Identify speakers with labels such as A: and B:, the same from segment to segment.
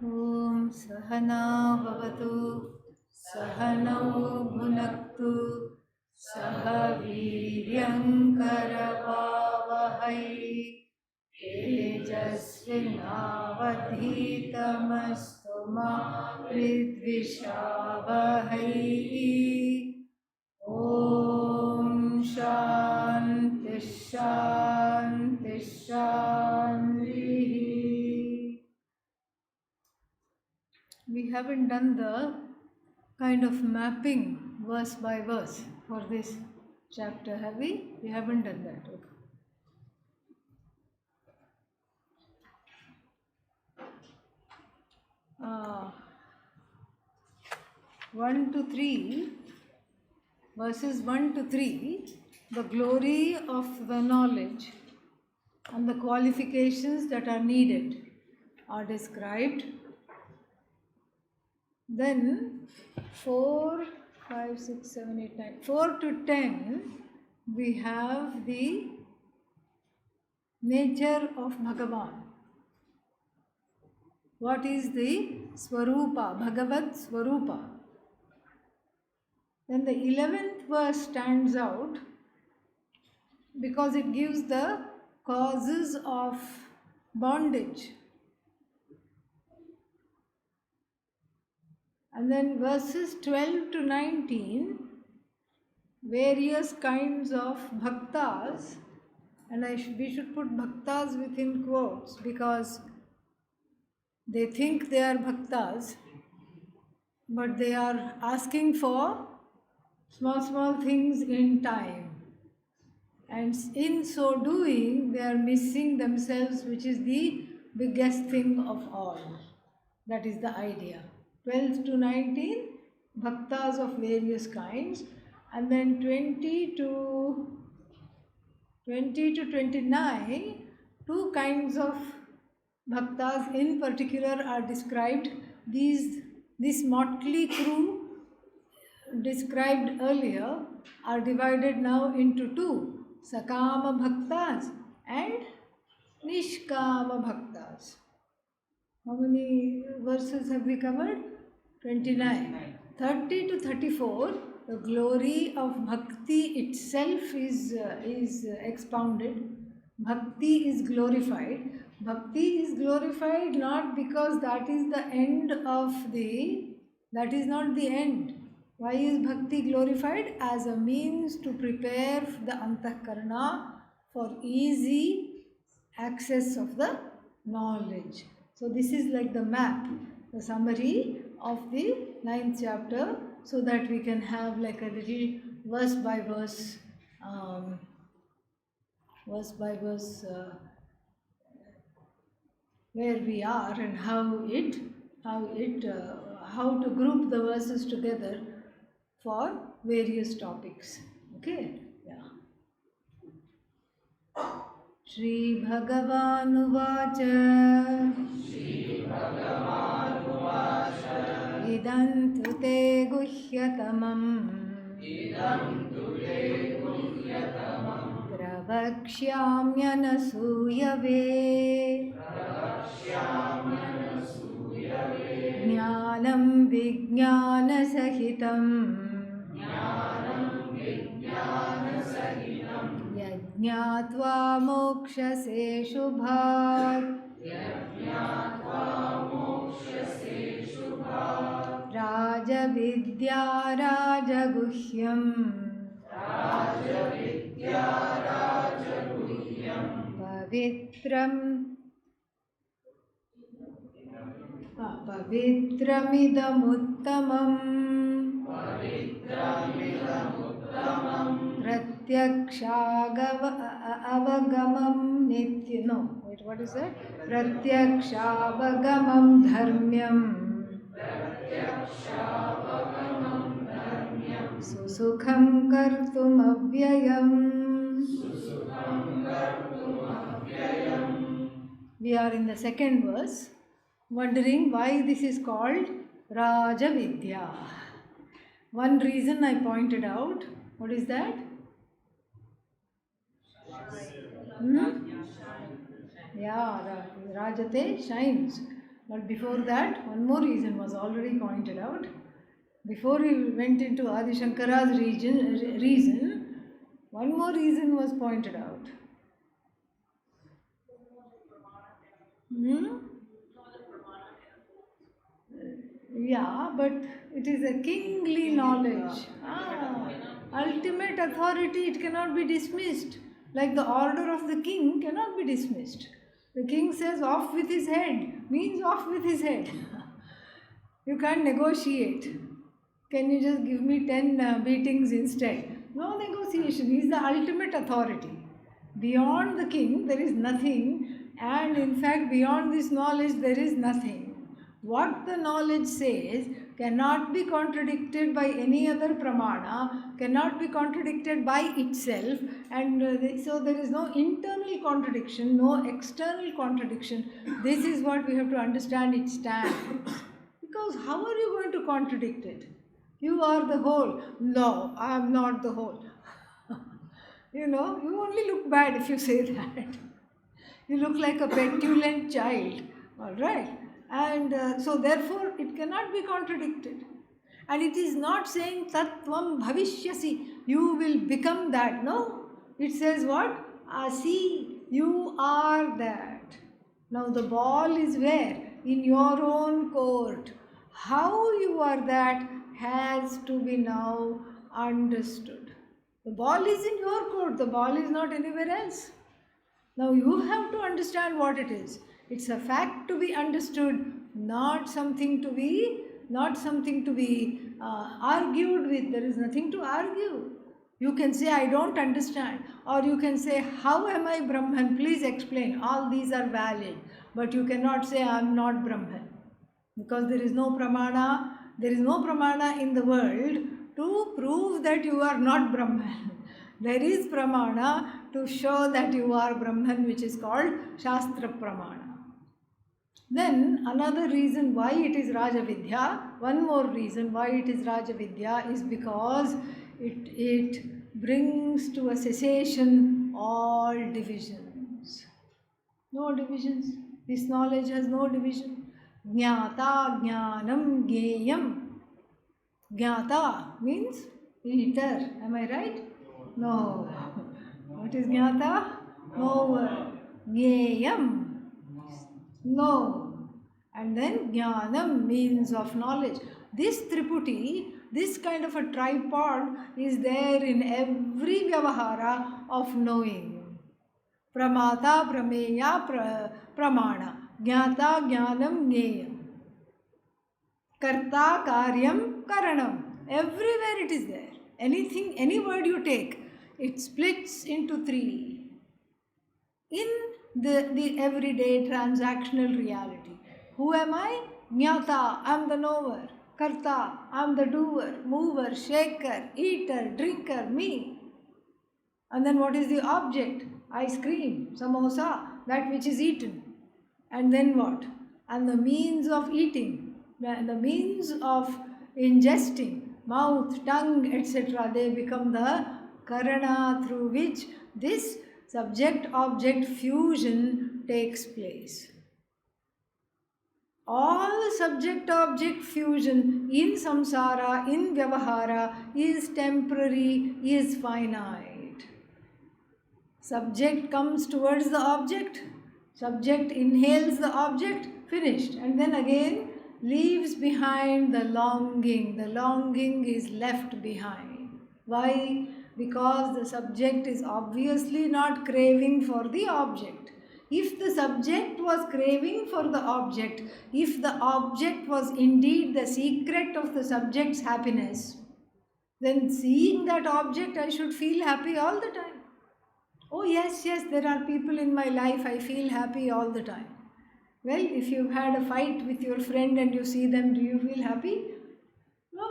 A: ॐ सहना भवतु सहनौ भुनक्तु सह वीर्यङ्करवावहै तेजस्विनावधीतमस्तु मा विद्विषावहै। ॐ शान्ति शान्ति शान्तिः। We haven't done the kind of mapping verse by verse for this chapter, have we? We haven't done that. Okay. 1 to 3, verses 1 to 3, the glory of the knowledge and the qualifications that are needed are described. Then 4, 5, 6, 7, 8, 9, 4 to 10, we have the nature of Bhagavan. What is the Swarupa, Bhagavad Swarupa? Then the 11th verse stands out because it gives the causes of bondage. And then verses 12 to 19, various kinds of bhaktas, and we should put bhaktas within quotes because they think they are bhaktas, but they are asking for small things in time. And in so doing, they are missing themselves, which is the biggest thing of all. That is the idea. 12 to 19, bhaktas of various kinds. And then 20 to 29, two kinds of bhaktas in particular are described. This motley crew described earlier are divided now into two, Sakama Bhaktas and Nishkama Bhaktas. How many verses have we covered? 29. 30 to 34, the glory of Bhakti itself is expounded. Bhakti is glorified. Bhakti is glorified not because that is the end that is not the end. Why is Bhakti glorified? As a means to prepare the Antahkarana for easy access of the knowledge. So this is like the map, the summary of the 9th chapter, so that we can have like a little verse by verse where we are and how to group the verses together for various topics. Okay, yeah. Shri Bhagavanuvacha Idantu te guhyatamam Pravakshyamyanasuyave Jnanam vijnanasahitam Yajñātvā mokṣase shubhāt Rajavidya rajaguhyam Pavitramidamuttamam Pratyakshaavagamam nitya. No, wait, what is that? Pratyakshaavagamam dharmyam Susukham kartum avyayam. We are in the second verse, wondering why this is called Raja Vidya. One reason I pointed out, what is that? Yeah, Rajate shines. But before that, one more reason was already pointed out. Before we went into Adi Shankara's reason, one more reason was pointed out. Hmm? Yeah, but it is a kingly knowledge. Ultimate authority, it cannot be dismissed. Like the order of the king cannot be dismissed. The king says off with his head, means off with his head. You can't negotiate. Can you just give me 10 beatings instead? No negotiation. He is the ultimate authority. Beyond the king, there is nothing, and in fact, beyond this knowledge, there is nothing. What the knowledge says cannot be contradicted by any other pramana, cannot be contradicted by itself, and so there is no internal contradiction, no external contradiction. This is what we have to understand its stand. Because how are you going to contradict it? You are the whole. No, I am not the whole. You only look bad if you say that. You look like a petulant child. Alright? And so therefore it cannot be contradicted. And it is not saying tattvam bhavishyasi, you will become that. No. It says what? Asi, you are that. Now the ball is where? In your own court. How you are that has to be now understood. The ball is in your court, the ball is not anywhere else. Now you have to understand what it is. It's a fact to be understood, not something to be argued with. There is nothing to argue. You can say, I don't understand. Or you can say, how am I Brahman? Please explain. All these are valid. But you cannot say, I am not Brahman. Because there is no pramana in the world to prove that you are not Brahman. There is pramana to show that you are Brahman, which is called Shastra Pramana. Then another reason why it is Rajavidya, one more reason why it is Rajavidya is because it brings to a cessation all divisions. No divisions. This knowledge has no division. Jnata, jnanam, jneyam. Jnata means eater. Am I right? No. What is jnata? Knower. Jneyam. No. And then jnanam means of knowledge. This triputi, this kind of a tripod is there in every vyavahara of knowing. Pramata, prameya, pramana. Jnata, jnanam, jneyam. Karta, karyam, karanam. Everywhere it is there. Anything, any word you take, it splits into three. In the everyday transactional reality. Who am I? Jnata, I am the knower. Karta, I am the doer, mover, shaker, eater, drinker, me. And then what is the object? Ice cream, samosa, that which is eaten. And then what? And the means of eating, the means of ingesting, mouth, tongue, etc. They become the karana through which this subject-object fusion takes place. All subject-object fusion in samsara, in vyavahara, is temporary, is finite. Subject comes towards the object, subject inhales the object, finished, and then again leaves behind the longing. The longing is left behind. Why? Because the subject is obviously not craving for the object. If the subject was craving for the object, if the object was indeed the secret of the subject's happiness, then seeing that object I should feel happy all the time. Oh yes, there are people in my life I feel happy all the time. Well, if you've had a fight with your friend and you see them, do you feel happy? No.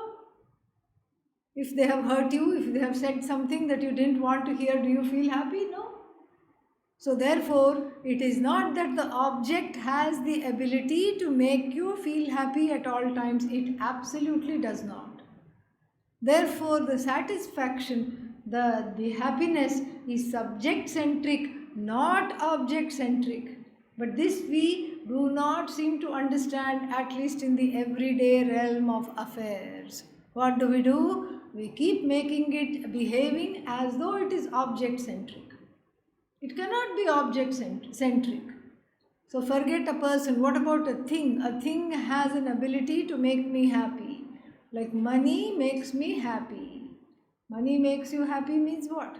A: If they have hurt you, if they have said something that you didn't want to hear, do you feel happy? No. So therefore, it is not that the object has the ability to make you feel happy at all times. It absolutely does not. Therefore, the satisfaction, the happiness is subject-centric, not object-centric. But this we do not seem to understand, at least in the everyday realm of affairs. What do? We keep making it behaving as though it is object centric. It cannot be object centric. So forget a person. What about a thing? A thing has an ability to make me happy. Like money makes me happy. Money makes you happy means what?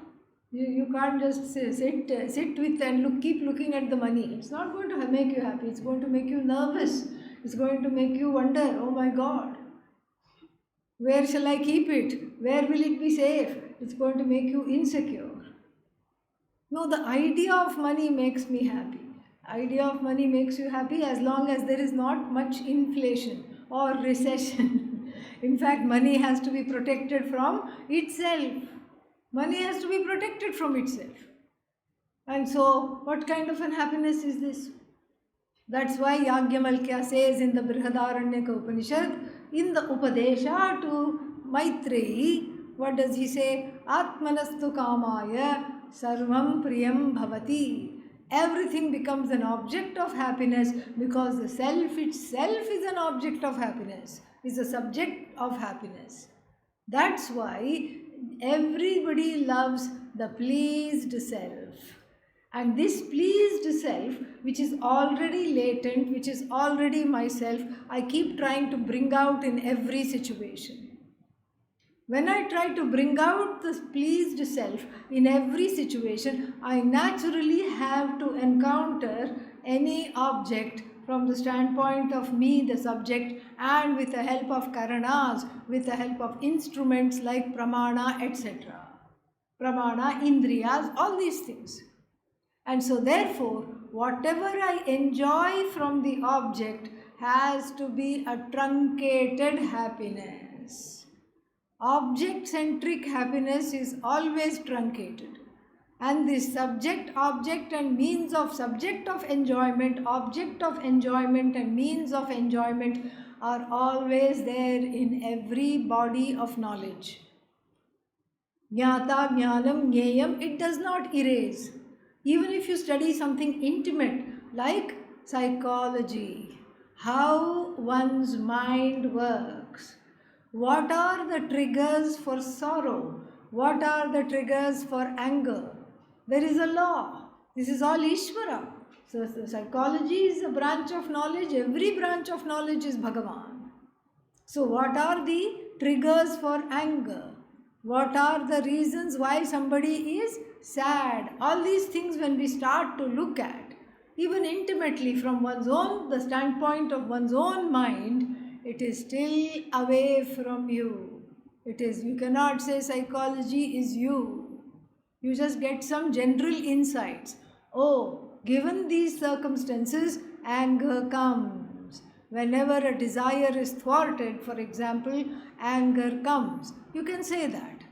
A: You can't just sit with and keep looking at the money. It's not going to make you happy. It's going to make you nervous. It's going to make you wonder, oh my God, where shall I keep it? Where will it be safe? It's going to make you insecure. No, the idea of money makes me happy. Idea of money makes you happy as long as there is not much inflation or recession. In fact, money has to be protected from itself. Money has to be protected from itself. And so, what kind of an happiness is this? That's why Yagyamalkya says in the Brihadaranyaka Upanishad, in the Upadesha to Maitreyi, what does he say? Atmanastu kamaya sarvam priyam bhavati. Everything becomes an object of happiness because the self itself is an object of happiness, is a subject of happiness. That's why everybody loves the pleased self. And this pleased self, which is already latent, which is already myself, I keep trying to bring out in every situation. When I try to bring out this pleased self in every situation, I naturally have to encounter any object from the standpoint of me, the subject, and with the help of karanas, with the help of instruments like pramana, etc. Pramana, indriyas, all these things. And so therefore, whatever I enjoy from the object has to be a truncated happiness. Object-centric happiness is always truncated. And this subject, object and means of subject of enjoyment, object of enjoyment and means of enjoyment are always there in every body of knowledge. Jnata, jnanam, jneyam, it does not erase. Even if you study something intimate like psychology, how one's mind works, what are the triggers for sorrow, what are the triggers for anger, there is a law. This is all Ishvara. So psychology is a branch of knowledge, every branch of knowledge is Bhagavan. So what are the triggers for anger? What are the reasons why somebody is sad? All these things when we start to look at, even intimately from one's own, the standpoint of one's own mind, it is still away from you. It is, you cannot say psychology is you. You just get some general insights. Oh, given these circumstances, anger comes. Whenever a desire is thwarted, for example, anger comes. You can say that.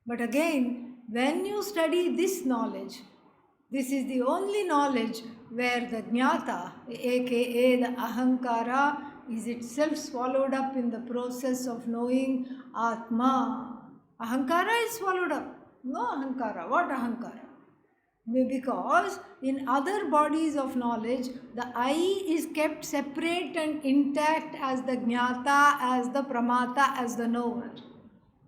A: But again, when you study this knowledge, this is the only knowledge where the jnata, aka the ahankara, is itself swallowed up in the process of knowing Atma. Ahankara is swallowed up. No ahankara. What ahankara? Because in other bodies of knowledge, the I is kept separate and intact as the jnata, as the pramata, as the knower.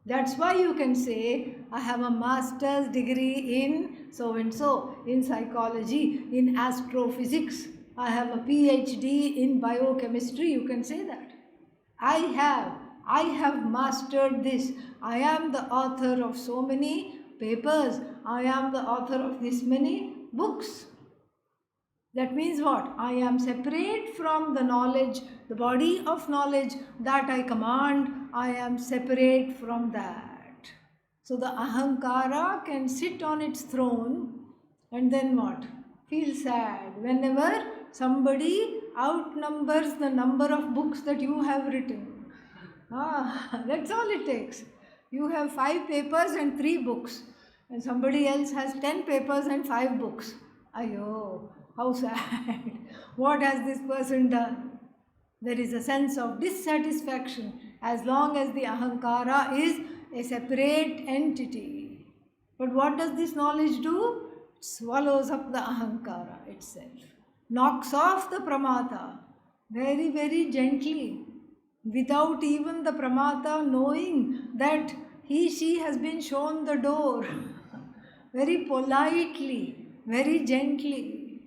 A: That's why you can say, I have a master's degree in so and so, in psychology, in astrophysics. I have a PhD in biochemistry. You can say that. I have mastered this. I am the author of so many papers. I am the author of this many books. That means what? I am separate from the knowledge, the body of knowledge that I command. I am separate from that. So the ahankara can sit on its throne and then what? Feel sad whenever somebody outnumbers the number of books that you have written. That's all it takes. You have 5 papers and 3 books, and somebody else has 10 papers and 5 books. Ayo, how sad. What has this person done? There is a sense of dissatisfaction as long as the ahankara is a separate entity. But what does this knowledge do? It swallows up the ahankara itself. knocks off the pramata very, very gently, without even the pramata knowing that she has been shown the door. Very politely, very gently.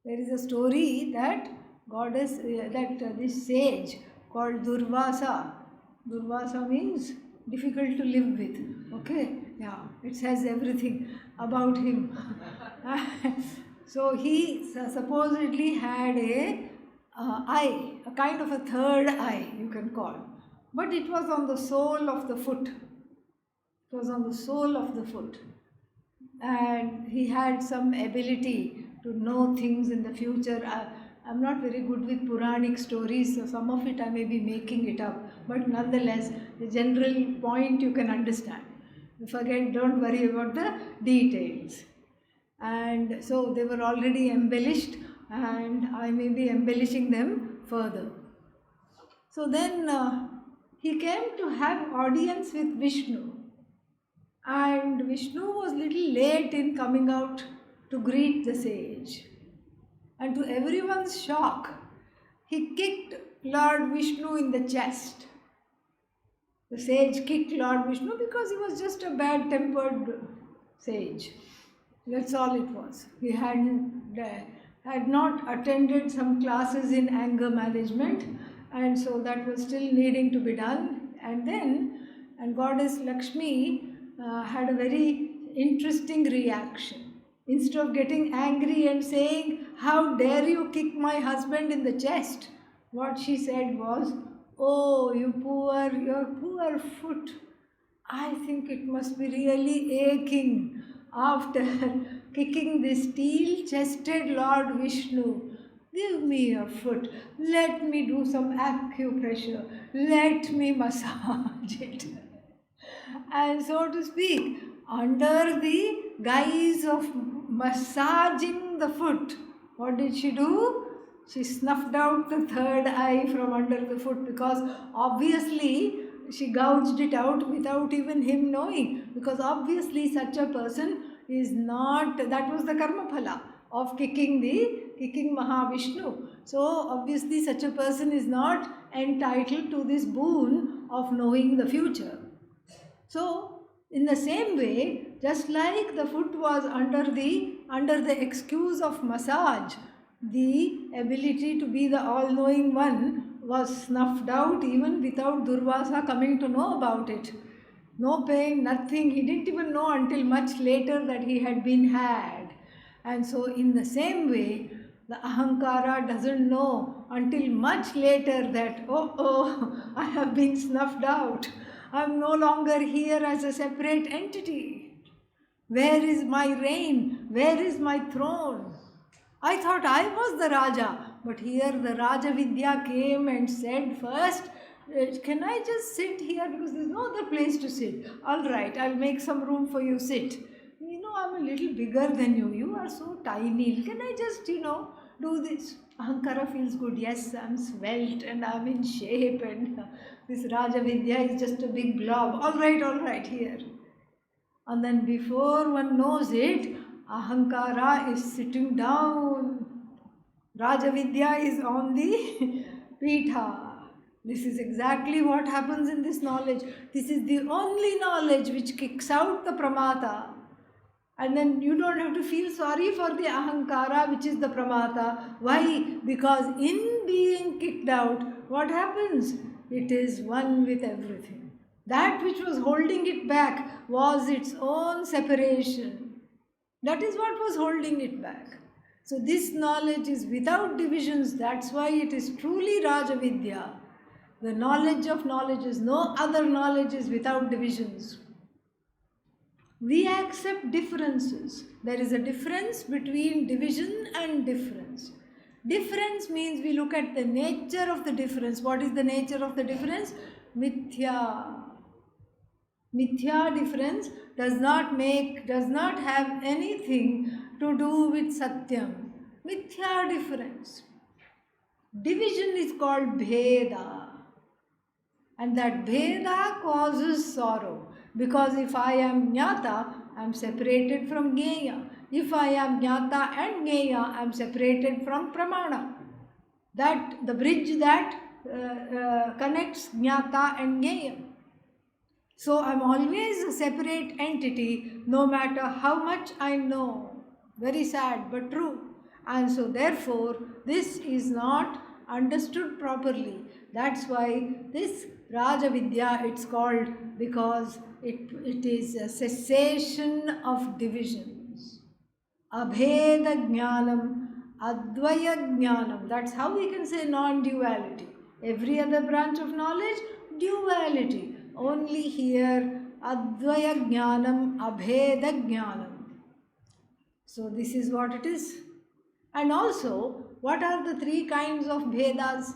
A: There is a story that this sage called Durvasa. Durvasa means difficult to live with. Okay, yeah, it says everything about him. So he supposedly had a eye, a kind of a third eye, you can call, but it was on the sole of the foot. It was on the sole of the foot, and he had some ability to know things in the future. I'm not very good with Puranic stories, so some of it I may be making it up, but nonetheless, the general point you can understand. Forget, don't worry about the details. And so they were already embellished, and I may be embellishing them further. So then he came to have audience with Vishnu. And Vishnu was little late in coming out to greet the sage. And to everyone's shock, he kicked Lord Vishnu in the chest. The sage kicked Lord Vishnu because he was just a bad-tempered sage. That's all it was. He had not attended some classes in anger management, and so that was still needing to be done. And Goddess Lakshmi had a very interesting reaction. Instead of getting angry and saying, "How dare you kick my husband in the chest?" what she said was, "Oh, your poor foot. I think it must be really aching after kicking this steel-chested Lord Vishnu. Give me your foot. Let me do some acupressure. Let me massage it." And so to speak, under the guise of massaging the foot, what did she do? She snuffed out the third eye from under the foot, because obviously she gouged it out without even him knowing, because obviously such a person is not, that was the karma phala of kicking Mahavishnu. So obviously such a person is not entitled to this boon of knowing the future. So, in the same way, just like the foot was under the excuse of massage, the ability to be the all-knowing one was snuffed out even without Durvasa coming to know about it. No pain, nothing. He didn't even know until much later that he had been had. And so, in the same way, the ahankara doesn't know until much later that, oh, I have been snuffed out. I'm no longer here as a separate entity. Where is my reign? Where is my throne? I thought I was the Raja, but here the Raja Vidya came and said first, "Can I just sit here, because there's no other place to sit?" "All right, I'll make some room for you, sit." "You know, I'm a little bigger than you. You are so tiny. Can I just, do this?" Ahankara feels good. Yes, I'm svelte and I'm in shape, and this Raja Vidya is just a big blob. All right, here. And then before one knows it, Ahankara is sitting down. Raja Vidya is on the Pitha. This is exactly what happens in this knowledge. This is the only knowledge which kicks out the pramata. And then you don't have to feel sorry for the ahankara, which is the pramata. Why? Because in being kicked out, what happens? It is one with everything. That which was holding it back was its own separation. That is what was holding it back. So this knowledge is without divisions. That's why it is truly Rajavidya. The knowledge of knowledges. No other knowledge is without divisions. We accept differences. There is a difference between division and difference. Difference means we look at the nature of the difference. What is the nature of the difference? Mithya. Mithya difference does not have anything to do with Satyam. Mithya difference. Division is called Bheda. And that Bheda causes sorrow. Because if I am Jnata, I am separated from Gneya. If I am Jnata and Jnaya, I am separated from Pramana. That the bridge that connects Jnata and Jnaya. So I am always a separate entity no matter how much I know. Very sad but true. And so therefore this is not understood properly. That's why this Raja Vidya it's called, because it is a cessation of divisions. Abheda Jnanam, Advaya Jnanam. That's how we can say non-duality. Every other branch of knowledge, duality. Only here, Advaya Jnanam, Abheda Jnanam. So this is what it is. And also, what are the three kinds of Bhedas?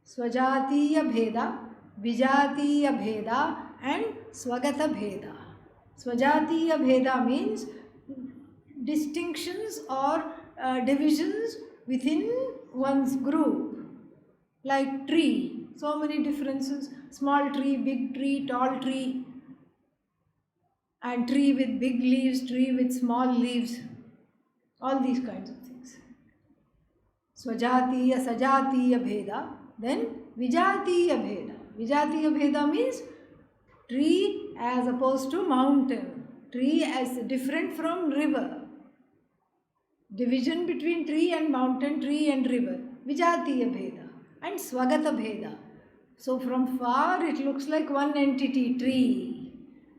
A: Swajatiya Bheda, Vijatiya Bheda and Swagata Bheda. Swajatiya Bheda means distinctions or divisions within one's group, like tree, so many differences, small tree, big tree, tall tree, and tree with big leaves, tree with small leaves, all these kinds of things. Swajatiya, Sajatiya Bheda, then Vijatiya Bheda. Vijatiya Bheda means tree as opposed to mountain, tree as different from river. Division between tree and mountain, tree and river, Vijatiya Bheda, and Swagata Bheda. So from far it looks like one entity, tree.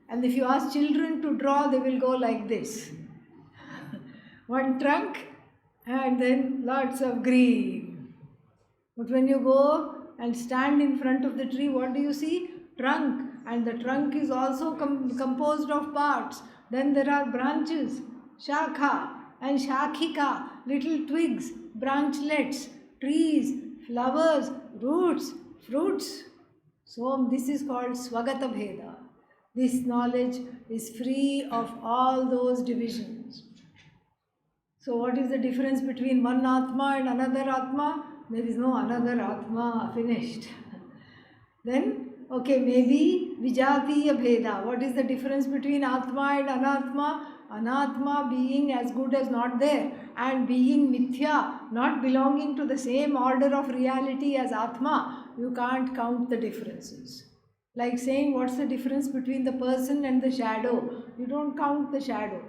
A: And if you ask children to draw, they will go like this. One trunk and then lots of green. But when you go and stand in front of the tree, what do you see? Trunk. And the trunk is also composed of parts. Then there are branches, Shakha and Shakhika, little twigs, branchlets, trees, flowers, roots, fruits. So this is called Swagata Bheda. This knowledge is free of all those divisions. So what is the difference between one Atma and another Atma? There is no another Atma, finished. Then, okay, maybe Vijatiya Bheda. What is the difference between Atma and Anatma? Anatma being as good as not there, and being Mithya, not belonging to the same order of reality as Atma. You can't count the differences. Like saying, what's the difference between the person and the shadow? You don't count the shadow.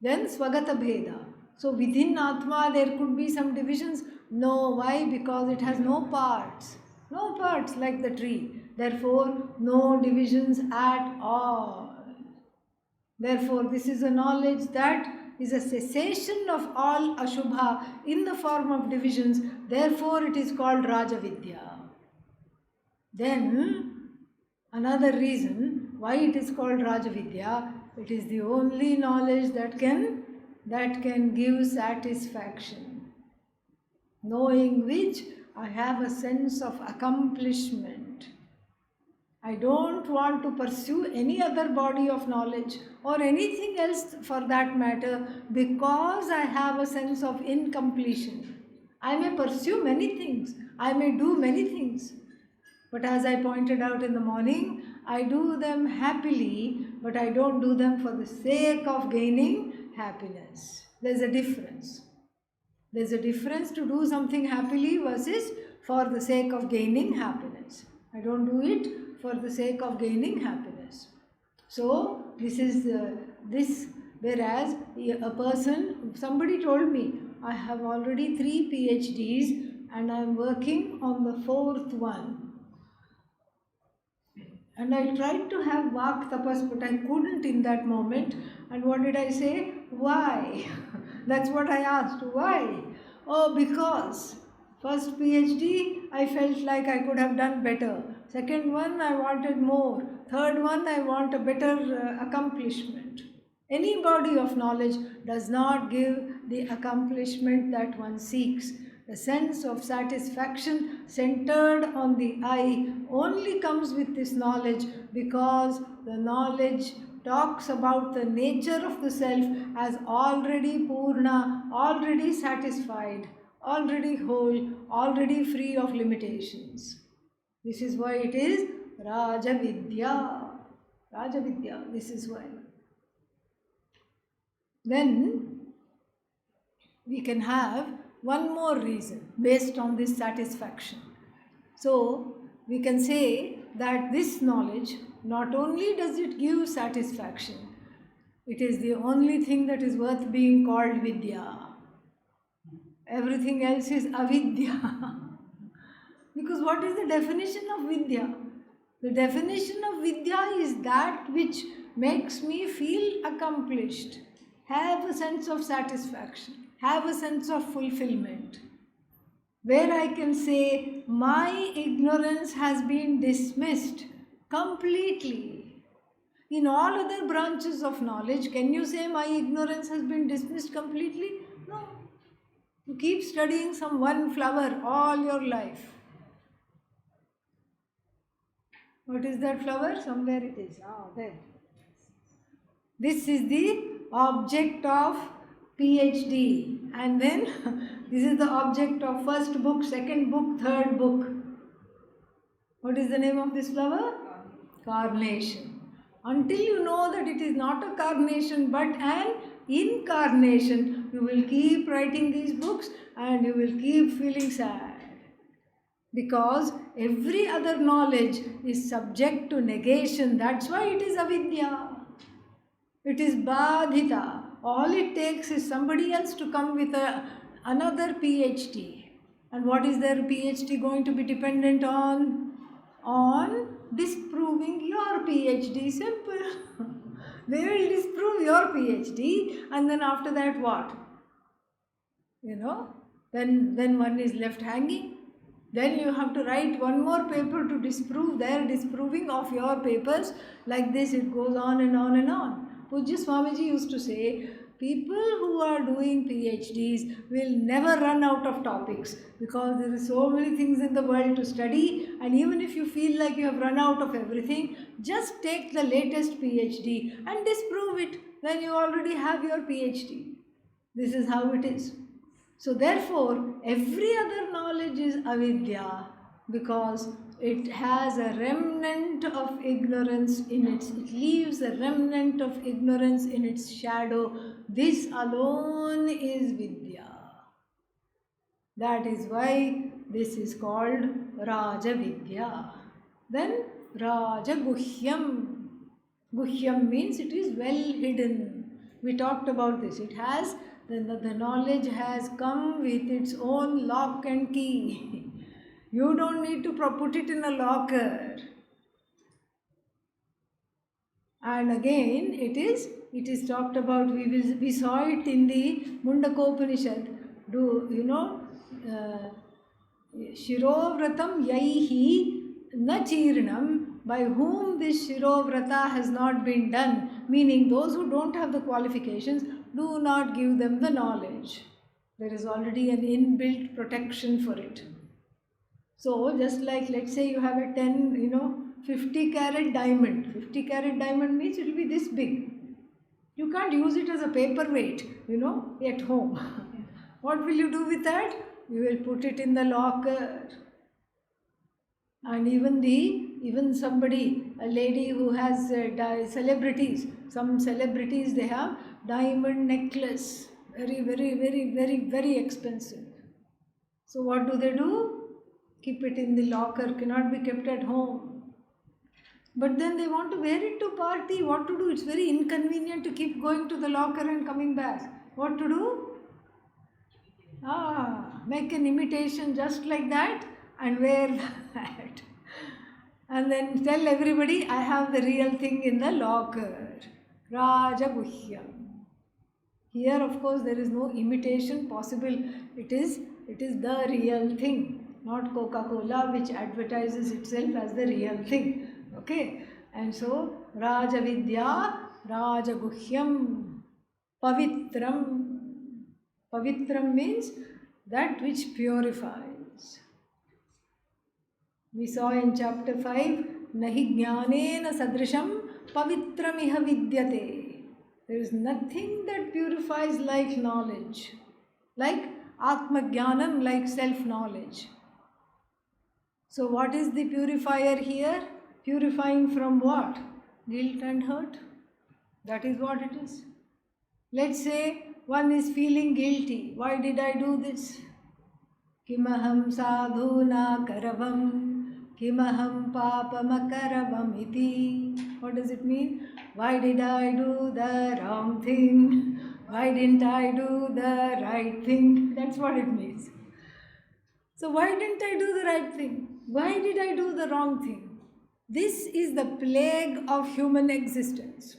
A: Then Swagata Bheda. So within Atma there could be some divisions. No, why? Because it has no parts. No parts like the tree. Therefore, no divisions at all. Therefore, this is a knowledge that is a cessation of all Ashubha in the form of divisions. Therefore, it is called Rajavidya. Then, another reason why it is called Rajavidya, it is the only knowledge that can give satisfaction. Knowing which I have a sense of accomplishment. I don't want to pursue any other body of knowledge or anything else for that matter, because I have a sense of incompletion. I may pursue many things, I may do many things, but as I pointed out in the morning, I do them happily, but I don't do them for the sake of gaining happiness. There's a difference. There's a difference to do something happily versus for the sake of gaining happiness. I don't do it for the sake of gaining happiness. So this is this. Whereas a person, somebody told me, I have already 3 PhDs and I am working on the 4th one. And I tried to have Vak Tapas, but I couldn't in that moment. And what did I say? Why? That's what I asked. Why? Oh, because first PhD, I felt like I could have done better. Second one, I wanted more. Third one, I want a better accomplishment. Any body of knowledge does not give the accomplishment that one seeks. The sense of satisfaction centered on the I only comes with this knowledge, because the knowledge talks about the nature of the self as already Purna, already satisfied, already whole, already free of limitations. This is why it is Rajavidya. Rajavidya, this is why. Then we can have one more reason based on this satisfaction. So we can say that this knowledge, not only does it give satisfaction, it is the only thing that is worth being called Vidya. Everything else is avidya. Because what is the definition of Vidya? The definition of Vidya is that which makes me feel accomplished, have a sense of satisfaction, have a sense of fulfillment, where I can say my ignorance has been dismissed completely. In all other branches of knowledge, can you say my ignorance has been dismissed completely? No. You keep studying some one flower all your life. What is that flower? Somewhere it is. There. This is the object of PhD. And then this is the object of first book, second book, third book. What is the name of this flower? Carnation. Until you know that it is not a carnation but an incarnation, you will keep writing these books and you will keep feeling sad. Because every other knowledge is subject to negation. That's why it is avidya. It is badhita. All it takes is somebody else to come with another PhD. And what is their PhD going to be dependent on? On disproving your PhD. Simple. They will disprove your PhD, and then after that what? Then one is left hanging. Then you have to write one more paper to disprove their disproving of your papers. Like this it goes on and on and on. Pujya Swamiji used to say, people who are doing PhDs will never run out of topics, because there are so many things in the world to study, and even if you feel like you have run out of everything, just take the latest PhD and disprove it. Then you already have your PhD. This is how it is. So therefore, every other knowledge is avidya, because it has a remnant of ignorance in it leaves a remnant of ignorance in its shadow. This alone is vidya. That is why this is called Raja Vidya. Then Raja Guhyam. Guhyam means it is well hidden. We talked about this. It has the knowledge has come with its own lock and key. You don't need to put it in a locker. And again, it is talked about. We saw it in the Mundakopanishad. Shirovratam yaihi na chirnam. By whom this Shirovrata has not been done, meaning those who don't have the qualifications, do not give them the knowledge. There is already an inbuilt protection for it. So just like, let's say you have a 50 carat diamond. 50 carat diamond means it will be this big. You can't use it as a paperweight, at home. What will you do with that? You will put it in the locker. And even somebody, a lady who has celebrities, some celebrities, they have diamond necklace, very, very, very, very, very expensive. So what do? Keep it in the locker, cannot be kept at home. But then they want to wear it to party. What to do? It's very inconvenient to keep going to the locker and coming back. What to do? Make an imitation just like that and wear that. And then tell everybody, I have the real thing in the locker. Raja Guhyam. Here, of course, there is no imitation possible. It is the real thing, not Coca-Cola, which advertises itself as the real thing. Okay? And so, Raja Vidya, Raja Guhyam, Pavitram. Pavitram means that which purifies. We saw in chapter 5, Nahi jnanena sadrisham pavitramiha vidyate. There is nothing that purifies like knowledge, like Atma Jnanam, like self-knowledge. So what is the purifier here? Purifying from what? Guilt and hurt. That is what it is. Let's say one is feeling guilty. Why did I do this? Kimaham sadhuna karavam, kimaham papamakaravamiti. Iti. What does it mean? Why did I do the wrong thing? Why didn't I do the right thing? That's what it means. So, why didn't I do the right thing? Why did I do the wrong thing? This is the plague of human existence.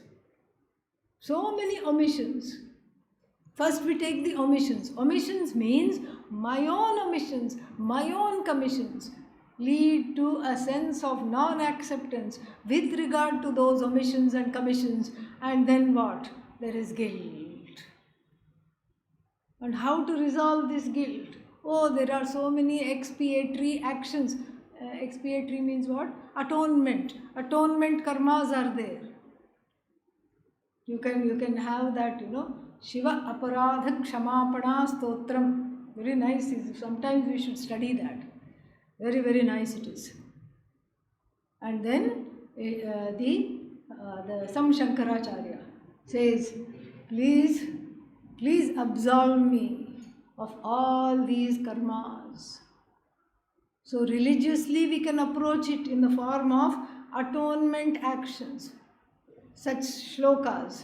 A: So many omissions. First, we take the omissions. Omissions means my own omissions, my own commissions lead to a sense of non acceptance with regard to those omissions and commissions, and then what? There is guilt. And how to resolve this guilt? Oh, there are so many expiatory actions. Expiatory means what? Atonement. Atonement karmas are there. You can have that, Shiva Aparadha Kshamapana Stotram. Very nice. Sometimes we should study that. Very, very nice it is. And then the Sam Shankaracharya says, please absolve me of all these karmas. So religiously we can approach it in the form of atonement actions. Such shlokas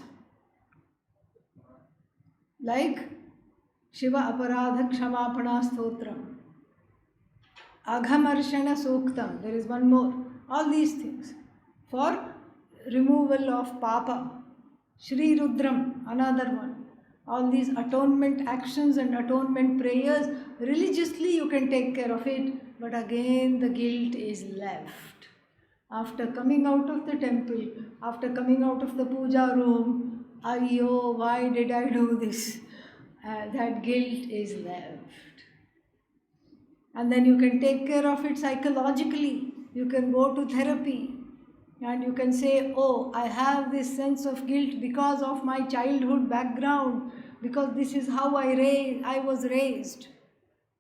A: like Shiva Aparadha Kshamapana Stotram, Aghamarshana Suktam, there is one more. All these things for removal of Papa. Shri Rudram, another one. All these atonement actions and atonement prayers, religiously you can take care of it, but again the guilt is left. After coming out of the temple, after coming out of the puja room, ayyo, why did I do this? That guilt is left. And then you can take care of it psychologically. You can go to therapy and you can say, oh, I have this sense of guilt because of my childhood background, because this is how I was raised.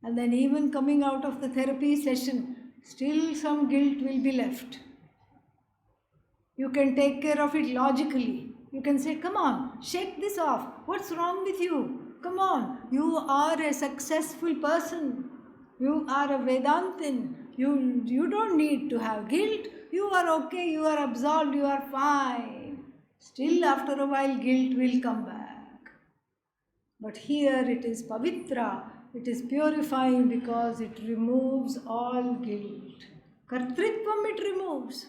A: And then even coming out of the therapy session, still some guilt will be left. You can take care of it logically. You can say, come on, shake this off. What's wrong with you? Come on, you are a successful person. You are a Vedantin. You don't need to have guilt. You are okay, you are absolved, you are fine. Still after a while guilt will come back. But here it is pavitra. It is purifying because it removes all guilt. Kartritvam it removes.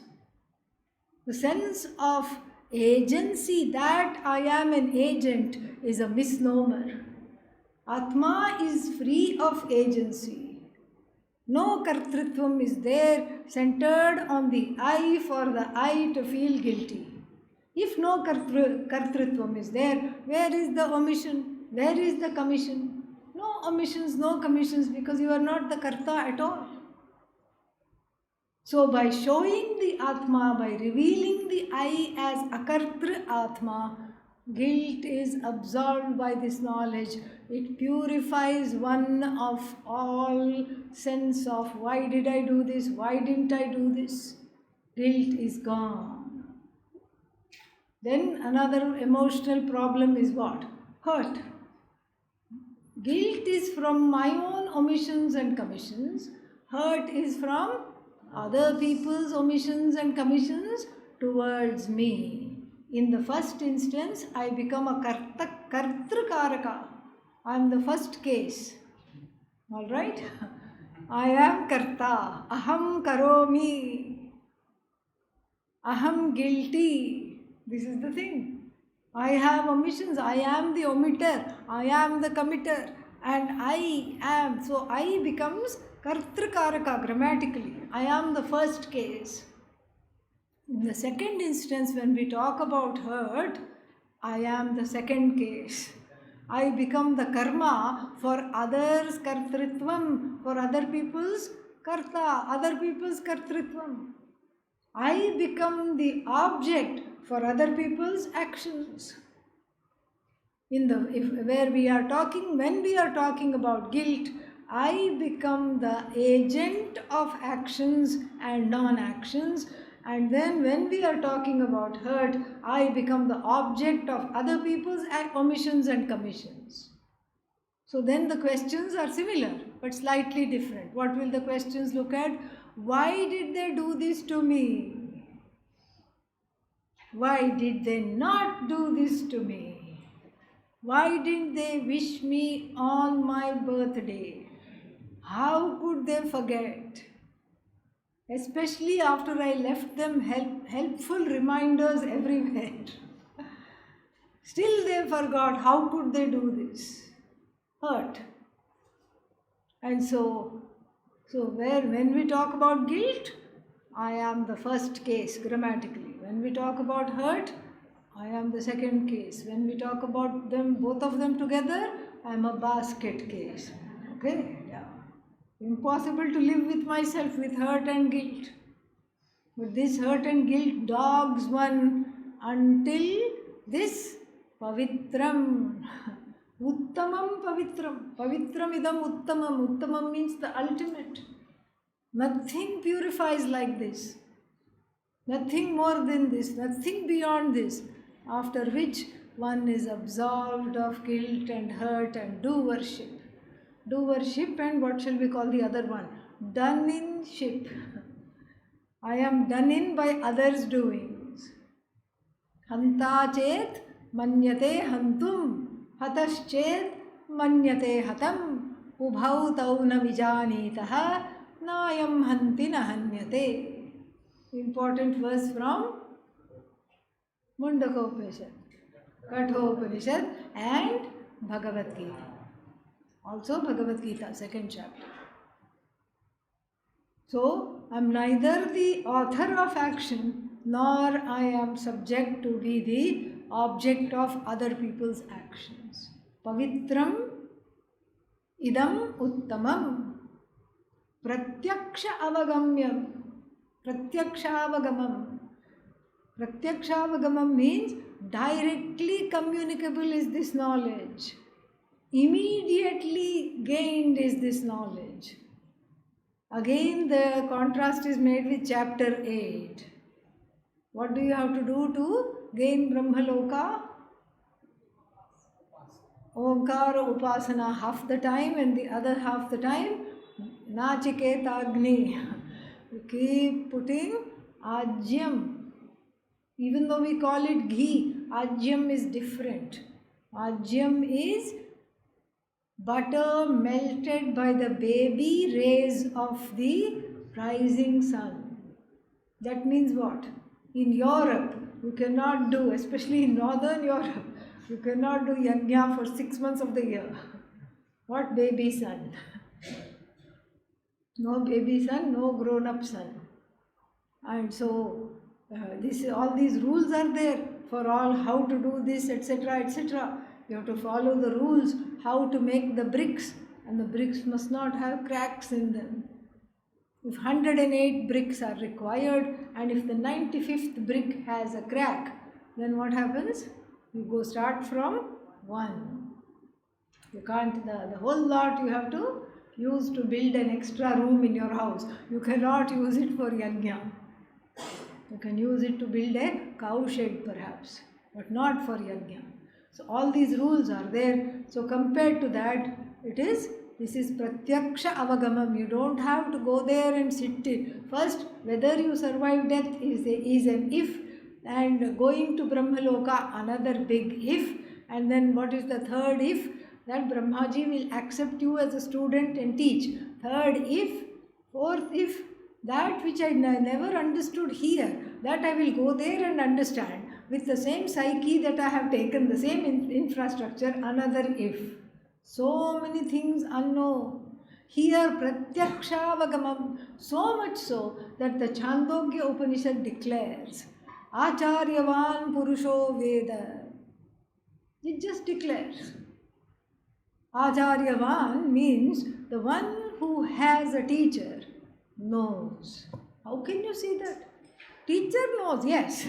A: The sense of agency, that I am an agent, is a misnomer. Atma is free of agency. No kartritvam is there centered on the I for the I to feel guilty. If no kartritvam is there, where is the omission? Where is the commission? No omissions, no commissions, because you are not the karta at all. So by showing the Atma, by revealing the I as Akartri Atma, guilt is absolved by this knowledge. It purifies one of all sense of why did I do this, why didn't I do this. Guilt is gone. Then another emotional problem is what? Hurt. Guilt is from my own omissions and commissions. Hurt is from other people's omissions and commissions towards me. In the first instance, I become a kartrakaraka. I am the first case. Alright? I am karta. Aham karomi. Aham guilty. This is the thing. I have omissions. I am the omitter. I am the committer. And I am. So I becomes kartrakaraka grammatically. I am the first case. In the second instance, when we talk about hurt, I am the second case. I become the karma for others' kartritvam, for other people's karta, other people's kartritvam. I become the object for other people's actions. When we are talking about guilt, I become the agent of actions and non-actions, And then when we are talking about hurt, I become the object of other people's omissions and commissions. So then the questions are similar but slightly different. What will the questions look at? Why did they do this to me? Why did they not do this to me? Why didn't they wish me on my birthday? How could they forget? Especially after I left them helpful reminders everywhere. Still they forgot. How could they do this? Hurt. And when we talk about guilt, I am the first case grammatically. When we talk about hurt, I am the second case. When we talk about them, both of them together, I am a basket case. Okay? Yeah. Impossible to live with myself with hurt and guilt. But this hurt and guilt dogs one until this pavitram. Uttamam pavitram. Pavitram idam uttamam. Uttamam means the ultimate. Nothing purifies like this. Nothing more than this. Nothing beyond this. After which one is absolved of guilt and hurt and do worship. Do worship and what shall we call the other one? Done in ship. I am done in by others' doings. Hanta chet manyate hantum. Hataschet manyate hatam. Ubhau tau na vijanitaha. Nayam hanti na hanyate. Important verse from Mundakopanishad, Kathopanishad and Bhagavad Gita. Also Bhagavad Gita, 2nd chapter. So, I am neither the author of action nor I am subject to be the object of other people's actions. Pavitram idam uttamam pratyaksha avagamyam. Pratyakshaavagamam. Pratyakshaavagamam means directly communicable is this knowledge. Immediately gained is this knowledge. Again the contrast is made with chapter 8. What do you have to do to gain Brahmaloka? Omkara Upasana half the time and the other half the time Nachiketa Agni. You keep putting Ajyam. Even though we call it ghee, Ajyam is different. Ajyam is butter melted by the baby rays of the rising sun. That means what? In Europe, you cannot do, especially in northern Europe, you cannot do yajna for 6 months of the year. What baby sun? No baby sun, no grown-up sun. And so, all these rules are there for all how to do this, etc., etc. You have to follow the rules, how to make the bricks, and the bricks must not have cracks in them. If 108 bricks are required, and if the 95th brick has a crack, then what happens? You go start from 1. You can't, the whole lot you have to use to build an extra room in your house. You cannot use it for yajna. You can use it to build a cow shed perhaps, but not for yajna. So all these rules are there. So compared to that, this is pratyaksha avagamam. You don't have to go there and sit it. First, whether you survive death is an if, and going to Brahmaloka another big if, and then what is the third if? That Brahmaji will accept you as a student and teach. Third if, fourth if, that which I never understood here, that I will go there and understand with the same psyche that I have taken, the same infrastructure, another if. So many things unknown. Here pratyakshaavagamam, so much so that the Chandogya Upanishad declares, Acharyavan Purusho Veda. It just declares. Acharyavan means the one who has a teacher knows. How can you see that? Teacher knows, yes.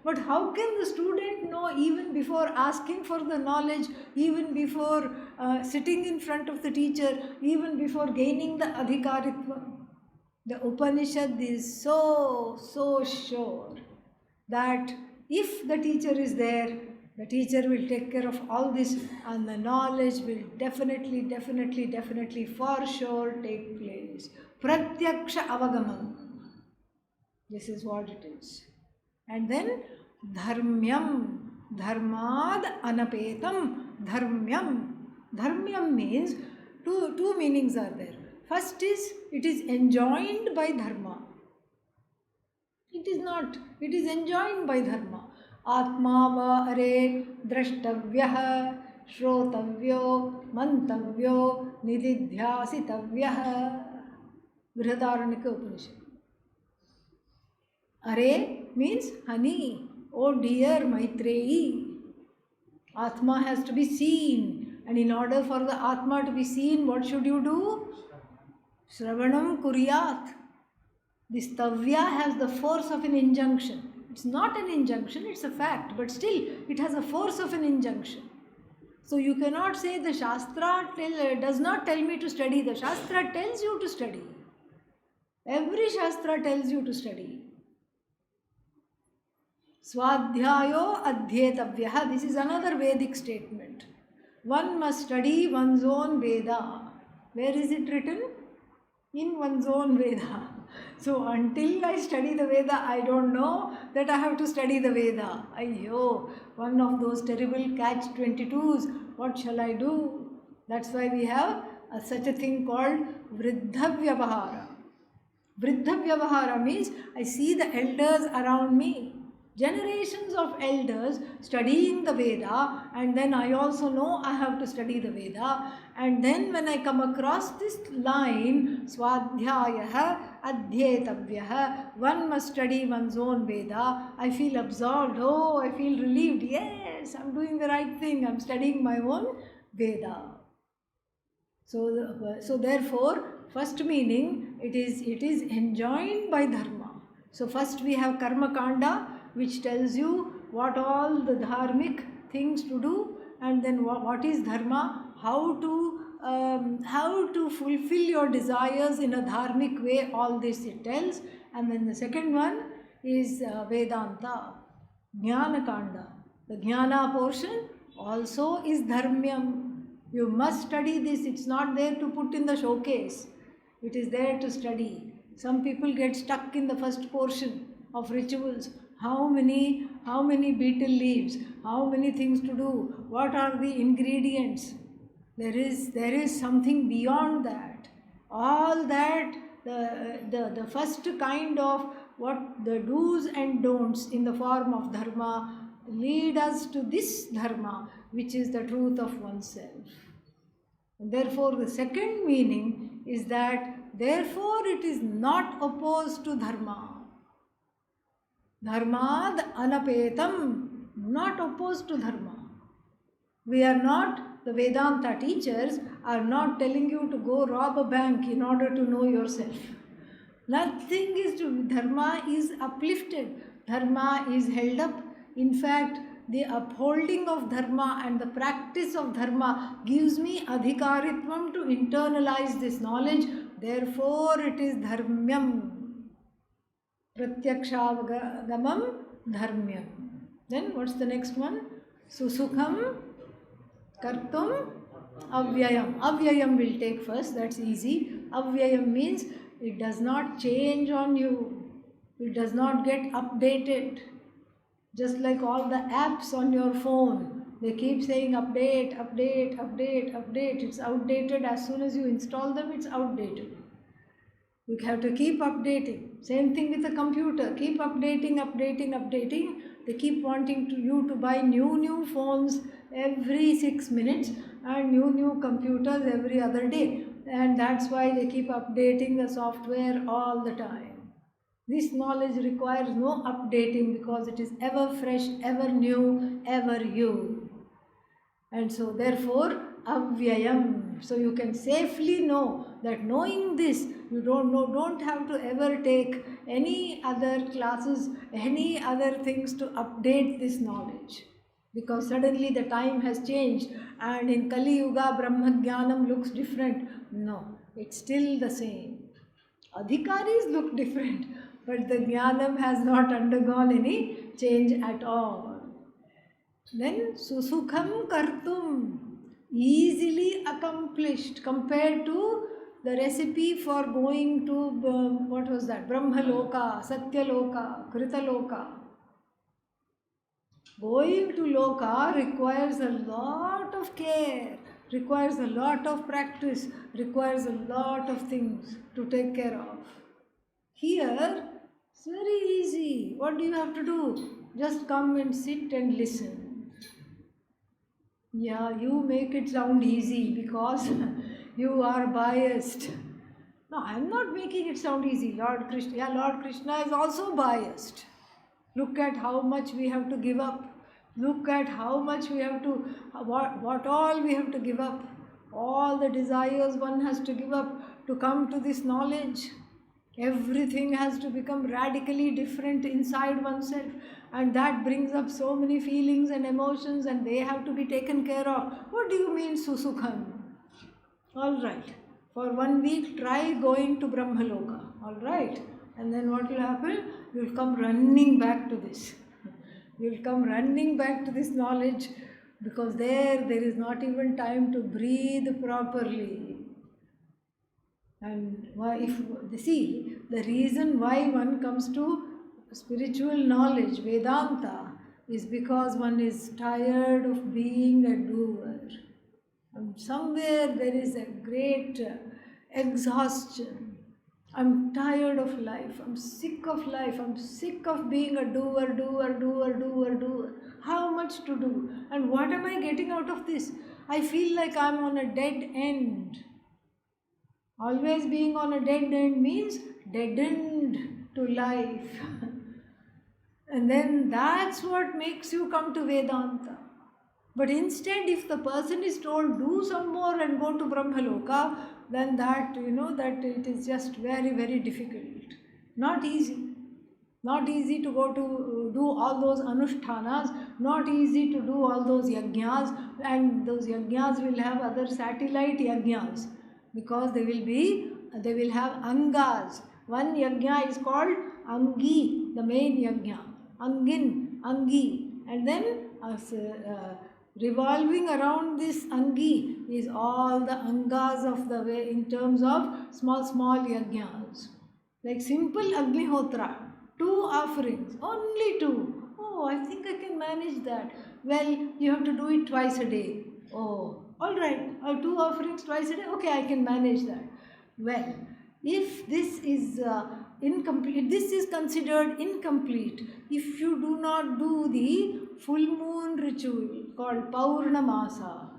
A: But how can the student know even before asking for the knowledge, even before sitting in front of the teacher, even before gaining the adhikaritva? The Upanishad is so sure that if the teacher is there, the teacher will take care of all this, and the knowledge will definitely for sure take place. Pratyaksha avagamam. This is what it is. And then dharmyam. Dharmad anapetam. Dharmyam. Dharmyam means two meanings are there. First is it is enjoined by dharma. It is not. It is enjoined by dharma. Atma va are drashtavyah shrotavyo mantavyo nididhyasitavyah. Brihadaranyaka Upanishad. Are means honey. Oh dear Maitreyi. Atma has to be seen. And in order for the Atma to be seen, what should you do? Shravanam kuryat. This tavya has the force of an injunction. It's not an injunction, it's a fact, but still it has a force of an injunction. So you cannot say the Shastra does not tell me to study. The Shastra tells you to study. Every Shastra tells you to study. Swadhyayo adhyetavyah. This is another Vedic statement. One must study one's own Veda. Where is it written? In one's own Veda. So until I study the Veda, I don't know that I have to study the Veda. Ayyo, one of those terrible catch-22s. What shall I do? That's why we have such a thing called Vriddhavyavahara. Vriddhavyavahara means I see the elders around me. Generations of elders studying the Veda, and then I also know I have to study the Veda. And then when I come across this line, Swadhyayah Adhyetavyah, one must study one's own Veda, I feel absolved. Oh, I feel relieved. Yes, I'm doing the right thing. I'm studying my own Veda. So therefore, first meaning, it is enjoined by dharma. So first we have Karma Kanda, which tells you what all the dharmic things to do, and then what is dharma, how to fulfill your desires in a dharmic way, all this it tells. And then the second one is Vedanta, Jnana Kanda. The Jnana portion also is dharmyam. You must study this. It's not there to put in the showcase. It is there to study. Some people get stuck in the first portion of rituals. How many betel leaves? How many things to do? What are the ingredients? There is something beyond that. All that, the first kind of what the do's and don'ts in the form of dharma lead us to this dharma, which is the truth of oneself. And therefore, the second meaning is that therefore it is not opposed to dharma. Dharmad anapetam, not opposed to dharma. We are not, the Vedanta teachers are not telling you to go rob a bank in order to know yourself. Nothing is to, dharma is uplifted, dharma is held up. In fact, the upholding of dharma and the practice of dharma gives me adhikaritvam to internalize this knowledge. Therefore, it is dharmyam. Pratyakshagamam dharmyam. Then what's the next one? Susukham kartum avyayam. Avyayam will take first, that's easy. Avyayam means it does not change on you. It does not get updated. Just like all the apps on your phone, they keep saying update, update, update, update. It's outdated. As soon as you install them, it's outdated. You have to keep updating. Same thing with the computer. Keep updating, updating, updating. They keep wanting you to buy new phones every 6 minutes and new computers every other day. And that's why they keep updating the software all the time. This knowledge requires no updating because it is ever fresh, ever new, ever you. And so therefore, avyayam. So you can safely know that knowing this, you don't have to ever take any other classes, any other things to update this knowledge. Because suddenly the time has changed and in Kali Yuga, Brahma Jnanam looks different. No, it's still the same. Adhikaris look different, but the Jnanam has not undergone any change at all. Then Susukham Kartum, easily accomplished compared to the recipe for going to what was that? Brahmaloka, Satyaloka, Kritaloka. Going to Loka requires a lot of care, requires a lot of practice, requires a lot of things to take care of. Here, it's very easy. What do you have to do? Just come and sit and listen. Yeah, you make it sound easy because you are biased. No, I'm not making it sound easy. Lord Krishna, yeah, Lord Krishna is also biased. Look at how much we have to give up. Look at how much we have to, what all we have to give up. All the desires one has to give up to come to this knowledge. Everything has to become radically different inside oneself, and that brings up so many feelings and emotions, and they have to be taken care of. What do you mean, Susukham? All right. For 1 week, try going to Brahmaloka. All right. And then what will happen? You'll come running back to this. You'll come running back to this knowledge because there is not even time to breathe properly. And if see, the reason why one comes to spiritual knowledge, Vedanta, is because one is tired of being a doer. Somewhere there is a great exhaustion. I'm tired of life. I'm sick of life. I'm sick of being a doer. How much to do? And what am I getting out of this? I feel like I'm on a dead end. Always being on a dead end means deadened to life. And then that's what makes you come to Vedanta. But instead, if the person is told, do some more and go to Brahmaloka, then that it is just very, very difficult. Not easy. Not easy to go to do all those anushtanas, not easy to do all those yajnas, and those yajnas will have other satellite yajnas because they will have angas. One yajna is called Angi, the main yajna. Angin, Angi. And then revolving around this Angi is all the angas of the way in terms of small yajnas. Like simple Agnihotra, 2 offerings, only 2. Oh, I think I can manage that. Well, you have to do it twice a day. Oh, all right, 2 offerings twice a day. Okay, I can manage that. Well, if this is incomplete, this is considered incomplete if you do not do the full moon ritual called Paurnamasa.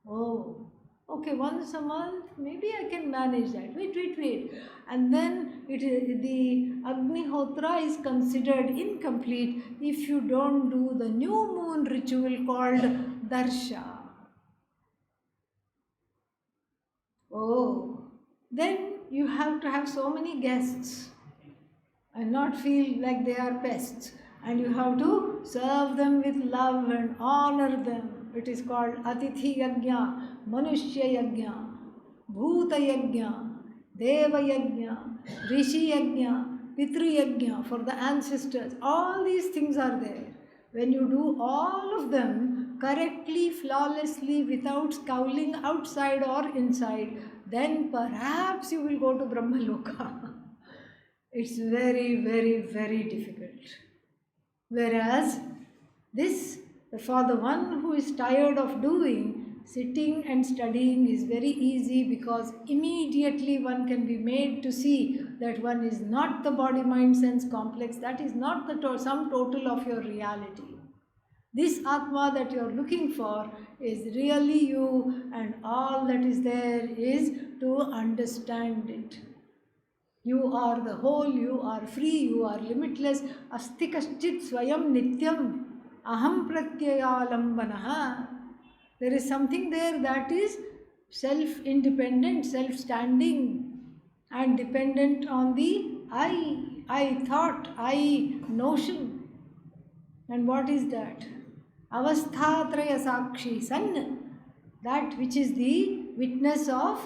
A: Oh, okay, once a month, maybe I can manage that. Wait. And then the Agnihotra is considered incomplete if you don't do the new moon ritual called Darsha. Oh, then you have to have so many guests and not feel like they are pests. And you have to serve them with love and honor them. It is called Atithi Yajna, Manushya Yajna, Bhuta Yajna, Deva Yajna, Rishi Yajna, Pitru Yajna for the ancestors. All these things are there. When you do all of them correctly, flawlessly, without scowling outside or inside, then perhaps you will go to Brahmaloka. It's very, very, very difficult. Whereas this, for the one who is tired of doing, sitting and studying is very easy because immediately one can be made to see that one is not the body, mind, sense complex. That is not the sum total of your reality. This Atma that you are looking for is really you, and all that is there is to understand it. You are the whole, you are free, you are limitless. Asti kaschit swayam nityam aham pratyayalambanaha. There is something there that is self-independent, self-standing and dependent on the I thought, I notion. And what is that? Avasthatraya sakshi san, that which is the witness of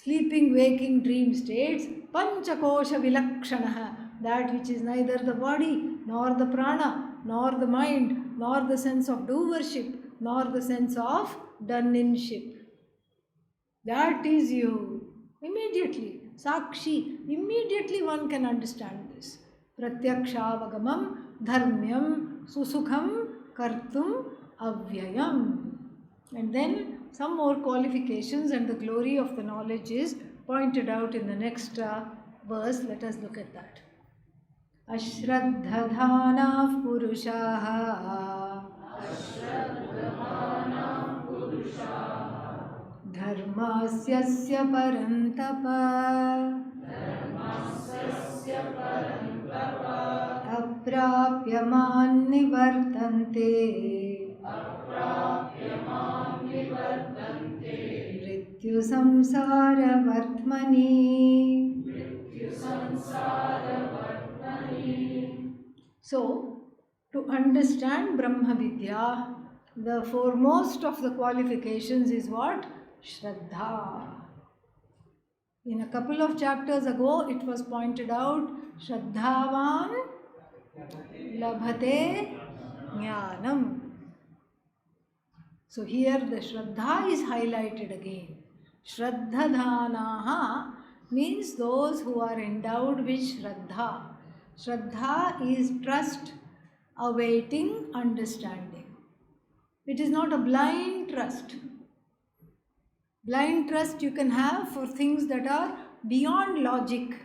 A: sleeping, waking, dream states, panchakosha vilakshanaha, that which is neither the body, nor the prana, nor the mind, nor the sense of doership, nor the sense of done-inship. That is you. Immediately, Sakshi, immediately one can understand this. Pratyakshavagaman dharmyam susukham kartum avyayam. And then some more qualifications and the glory of the knowledge is pointed out in the next verse. Let us look at that. Ashraddhadhanav purushaha धर्मास्यस्य परन्तप अप्राप्यमान् निवर्तन्ते मृत्युसंसारवर्त्मनि. So, to understand Brahma Vidya, the foremost of the qualifications is what? Shraddha. In a couple of chapters ago, it was pointed out, Shraddhavan labhate jnanam. So here the Shraddha is highlighted again. Shraddhadhanaha means those who are endowed with Shraddha. Shraddha is trust awaiting understanding. It is not a blind trust. Blind trust you can have for things that are beyond logic.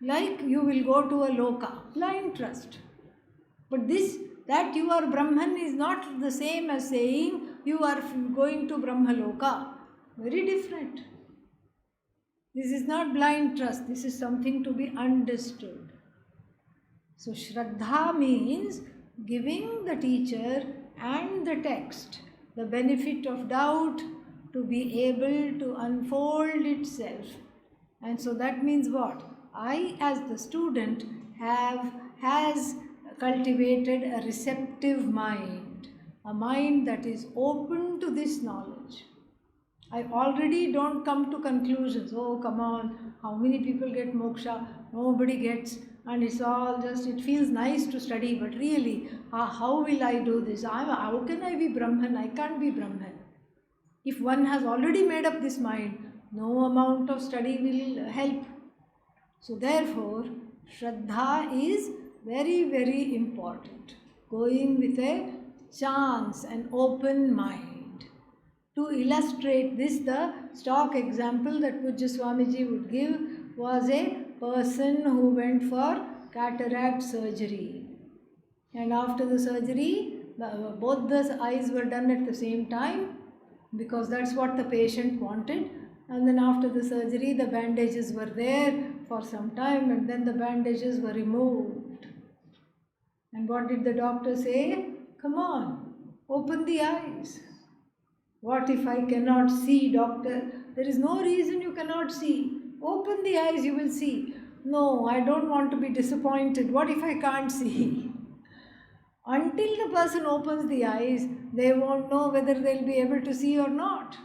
A: Like you will go to a loka, blind trust. But this, that you are Brahman is not the same as saying you are going to Brahmaloka. Very different. This is not blind trust, this is something to be understood. So Shraddha means giving the teacher and the text the benefit of doubt to be able to unfold itself. And so that means what? I as the student has cultivated a receptive mind, a mind that is open to this knowledge. I already don't come to conclusions. Oh, come on, how many people get moksha? Nobody gets, and it's all just, it feels nice to study, but really, how will I do this? How can I be Brahman? I can't be Brahman. If one has already made up this mind, no amount of study will help. So therefore, Shraddha is very, very important. Going with a chance, an open mind. To illustrate this, the stock example that Pujya Swamiji would give was a person who went for cataract surgery. And after the surgery, both the eyes were done at the same time because that's what the patient wanted. And then after the surgery, the bandages were there for some time and then the bandages were removed. And what did the doctor say? Come on, open the eyes. What if I cannot see, doctor? There is no reason you cannot see. Open the eyes, you will see. No, I don't want to be disappointed. What if I can't see? Until the person opens the eyes, they won't know whether they'll be able to see or not.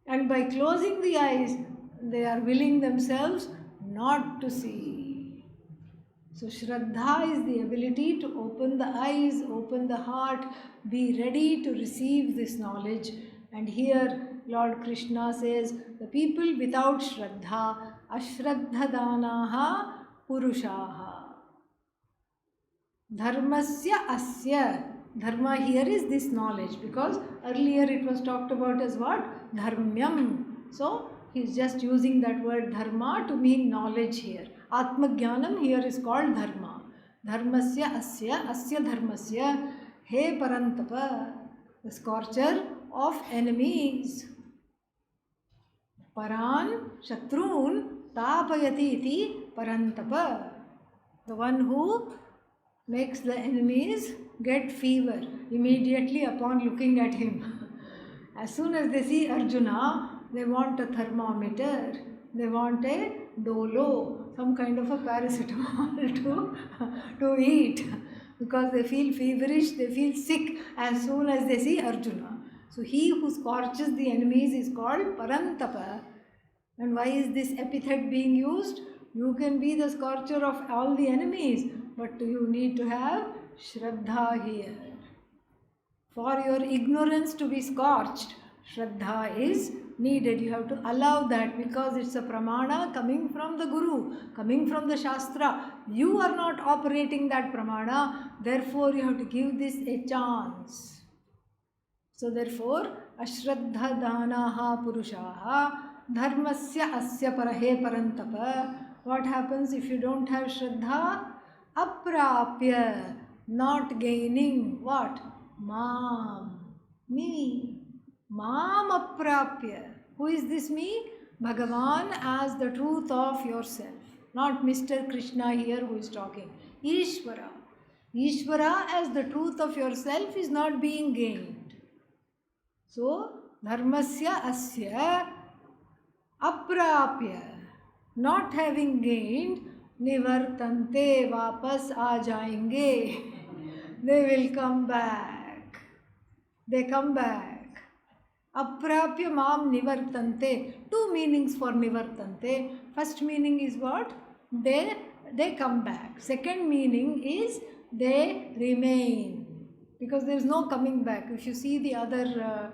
A: And by closing the eyes, they are willing themselves not to see. So Shraddha is the ability to open the eyes, open the heart, be ready to receive this knowledge. And here Lord Krishna says, the people without Shraddha, ashraddhadanaha purushaha. Dharmasya asya. Dharma here is this knowledge, because earlier it was talked about as what? Dharmyam. So he is just using that word dharma to mean knowledge here. Atmajnanam here is called dharma. Dharmasya asya dharmasya he parantapa, the scorcher of enemies. Paran shatrun tapayati iti parantapa, the one who makes the enemies get fever immediately upon looking at him. As soon as they see Arjuna, they want a thermometer, they want a dolo, some kind of a paracetamol to eat, because they feel feverish, they feel sick as soon as they see Arjuna. So he who scorches the enemies is called Parantapa. And why is this epithet being used? You can be the scorcher of all the enemies, but you need to have Shraddha here. For your ignorance to be scorched, Shraddha is needed. You have to allow that because it's a pramana coming from the Guru, coming from the Shastra. You are not operating that pramana, therefore you have to give this a chance. So therefore, Ashraddha Danaha Purushaha Dharmasya Asya Parahe Parantapa. What happens if you don't have Shraddha? Aprapya, not gaining what? Mam, me. Mam aprapya. Who is this me? Bhagavan as the truth of yourself. Not Mr. Krishna here who is talking. Ishvara. Ishvara as the truth of yourself is not being gained. So, dharmasya asya aprapya. Not having gained, nivartante, vapas aa jayenge. They will come back. They come back. Aprapya mam nivartante. Two meanings for nivartante. First meaning is what? They come back. Second meaning is they remain. Because there is no coming back. If you see the other,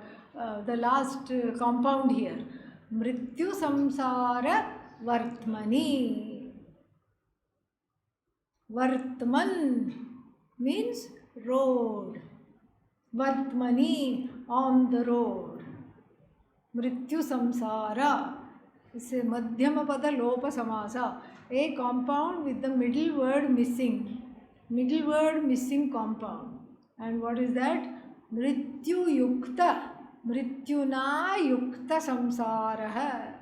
A: the last compound here. Mrityu samsara vartmani. Vartman means road. Vartmani, on the road. Mrityu samsara. It's a madhyama pada lopa samasa. A compound with the middle word missing. Middle word missing compound. And what is that? Mrityu yukta. Mrityuna yukta samsara.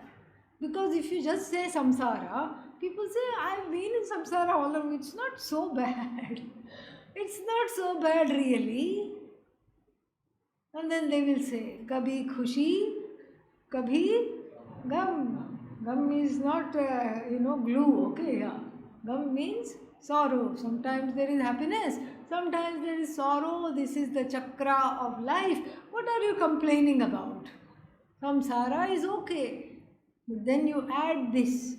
A: Because if you just say samsara, people say, I've been in samsara all along. It's not so bad. It's not so bad really. And then they will say, Kabhi khushi, kabhi gam. Gam is not, glue, okay? Yeah. Gam means sorrow. Sometimes there is happiness, sometimes there is sorrow. This is the chakra of life. What are you complaining about? Samsara is okay. But then you add this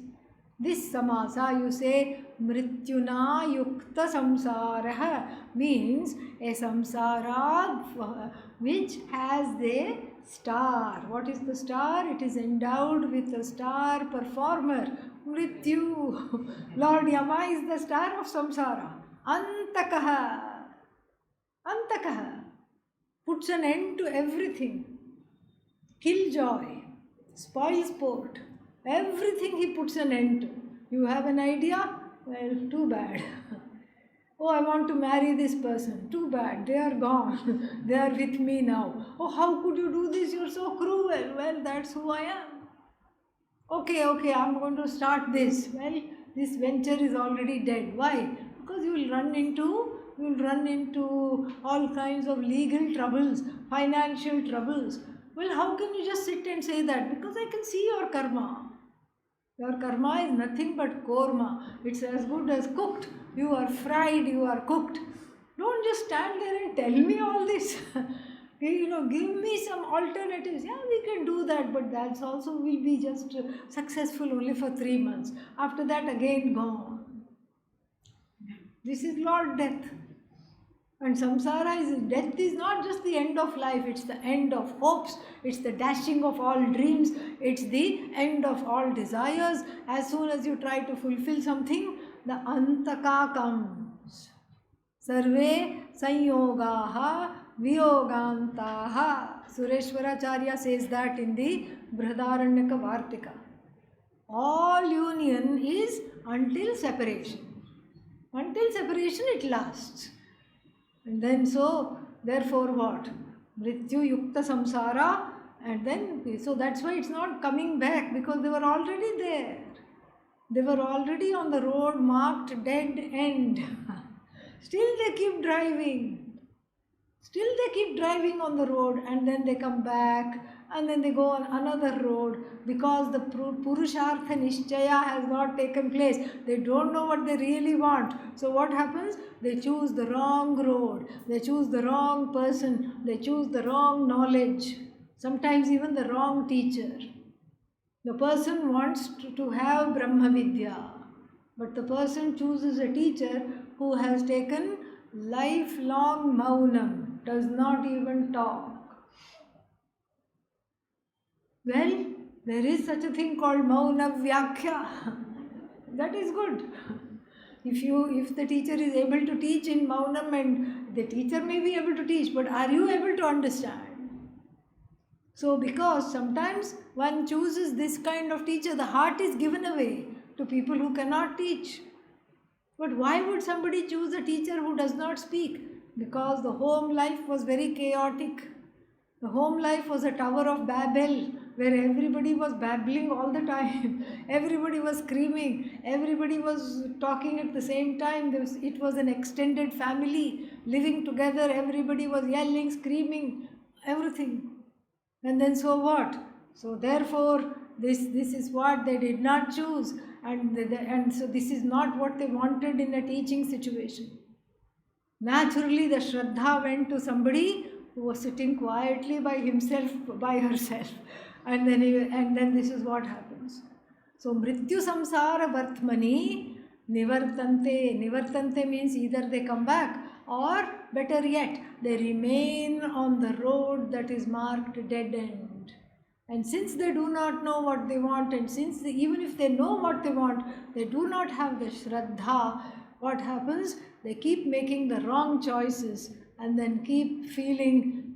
A: samasa, you say mrityuna yukta samsara means a samsara which has a star. What is the star? It is endowed with a star performer. Mrityu. Lord Yama is the star of samsara. Antakaha. Antakaha. Puts an end to everything. Killjoy. Spoil sport. Everything he puts an end to. You have an idea? Well, too bad. Oh, I want to marry this person. Too bad. They are gone. They are with me now. Oh, how could you do this? You're so cruel. Well, that's who I am. Okay, I'm going to start this. Well, this venture is already dead. Why? Because you will run into all kinds of legal troubles, financial troubles. Well, how can you just sit and say that? Because I can see your karma. Your karma is nothing but korma. It's as good as cooked. You are fried, you are cooked. Don't just stand there and tell me all this. Give me some alternatives. Yeah, we can do that, but that's also will be just successful only for 3 months. After that, again gone. This is Lord Death. And samsara death is not just the end of life, it's the end of hopes, it's the dashing of all dreams, it's the end of all desires. As soon as you try to fulfill something, the antaka comes. Sarve sanyogaha viyogantaha. Sureshwaracharya says that in the Brihadaranyaka Vartika. All union is until separation. Until separation it lasts. And then therefore what? Mrityu yukta samsara, and then, so that's why it's not coming back, because they were already there. They were already on the road marked dead end. Still they keep driving. Still they keep driving on the road, and then they come back and then they go on another road because the Purushartha Nishchaya has not taken place. They don't know what they really want. So what happens? They choose the wrong road, they choose the wrong person, they choose the wrong knowledge, sometimes even the wrong teacher. The person wants to have Brahma Vidya, but the person chooses a teacher who has taken lifelong Maunam, does not even talk. Well, there is such a thing called Mauna Vyakhya. That is good. If the teacher is able to teach in Maunam, and the teacher may be able to teach, but are you able to understand? So, because sometimes one chooses this kind of teacher, the heart is given away to people who cannot teach. But why would somebody choose a teacher who does not speak? Because the home life was very chaotic. The home life was a Tower of Babel where everybody was babbling all the time. Everybody was screaming. Everybody was talking at the same time. It was an extended family living together. Everybody was yelling, screaming, everything. And then so what? So therefore, this is what they did not choose, and so this is not what they wanted in a teaching situation. Naturally, the Shraddha went to somebody who was sitting quietly by himself, by herself, and then this is what happens. So Mrityu Samsara Vartmani Nivartante. Nivartante means either they come back, or better yet, they remain on the road that is marked dead end. And since they do not know what they want, and since even if they know what they want, they do not have the Shraddha, what happens? They keep making the wrong choices and then keep feeling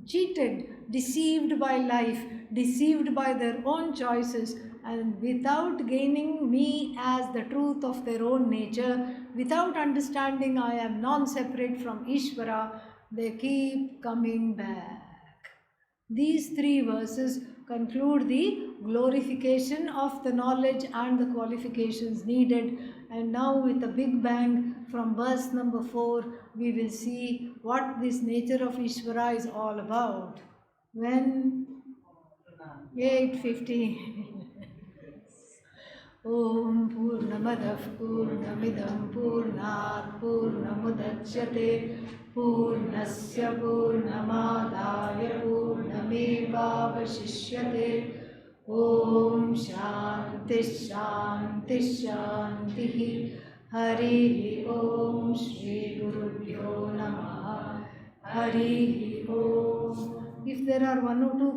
A: cheated, deceived by life, deceived by their own choices, and without gaining me as the truth of their own nature, without understanding I am non-separate from Ishvara, they keep coming back. These three verses conclude the glorification of the knowledge and the qualifications needed. And now, with a big bang, from verse number 4, we will see what this nature of Ishvara is all about. When 8:50. ॐ पूर्णमदः पूर्णमिदं पूर्णात् पूर्णमुदच्यते पूर्णस्य पूर्णमादाय पूर्णमेवावशिष्यते ॐ शान्तिः शान्तिः शान्तिः हरिः ॐ श्रीगुरुभ्यो नमः हरिः ॐ. If there are one or two